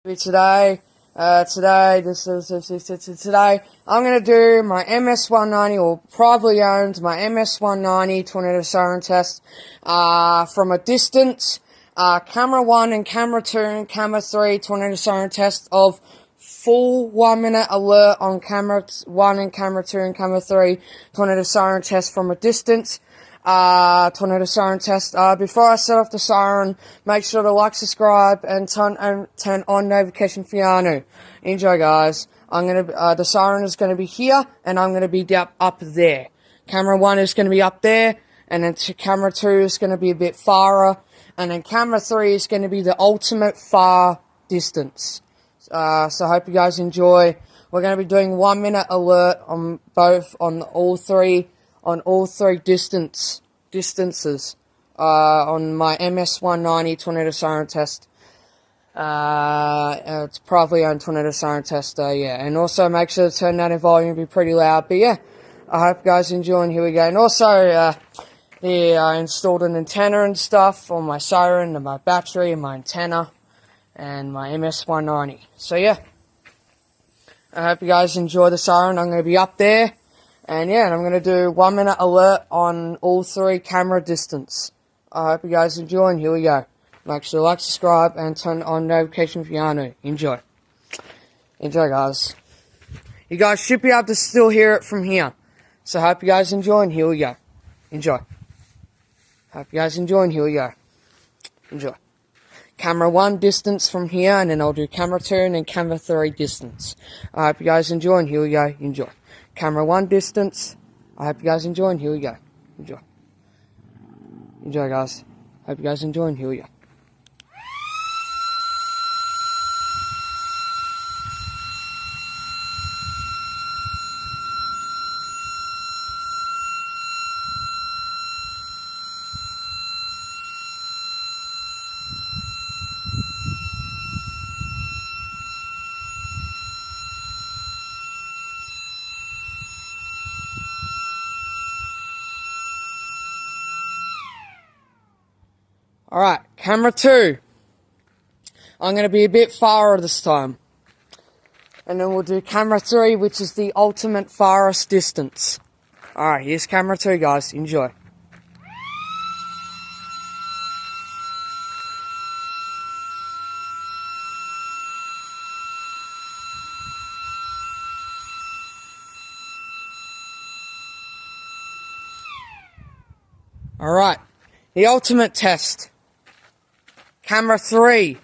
Today, today, I'm gonna do my MS-190 or privately owned my MS-190 tornado siren test, from a distance, camera 1 and camera 2 and camera 3 tornado siren test of full 1 minute alert on camera 1 and camera 2 and camera 3 tornado siren test from a distance. Tornado siren test. Before I set off the siren, make sure to like, subscribe, and turn on notification for Yanu. Enjoy, guys. The siren is gonna be here, and I'm gonna be up there. Camera 1 is gonna be up there, and then camera 2 is gonna be a bit farther, and then camera 3 is gonna be the ultimate far distance. So I hope you guys enjoy. We're gonna be doing 1 minute alert on all three distances, on my MS-190 tornado siren test. It's privately owned tornado siren test, yeah. And also make sure to turn that in volume, be pretty loud. But yeah, I hope you guys enjoy, and here we go. And also, I installed an antenna and stuff on my siren, and my battery, and my antenna, and my MS-190. So yeah, I hope you guys enjoy the siren. I'm going to be up there. And yeah, I'm going to do 1 minute alert on all three camera distance. I hope you guys enjoy, and here we go. Make sure to like, subscribe, and turn on notification for Yanu. Enjoy. Enjoy, guys. You guys should be able to still hear it from here. So I hope you guys enjoy, and here we go. Enjoy. Hope you guys enjoy, and here we go. Enjoy. Camera 1 distance from here, and then I'll do camera 2 and then camera 3 distance. I hope you guys enjoy, and here we go. Enjoy. Camera 1 distance. I hope you guys enjoy, and here we go. Enjoy. Enjoy, guys. Hope you guys enjoy, and here we go. Alright, camera 2. I'm going to be a bit farther this time. And then we'll do camera 3, which is the ultimate farthest distance. Alright, here's camera 2, guys. Enjoy. Alright, the ultimate test. Camera 3.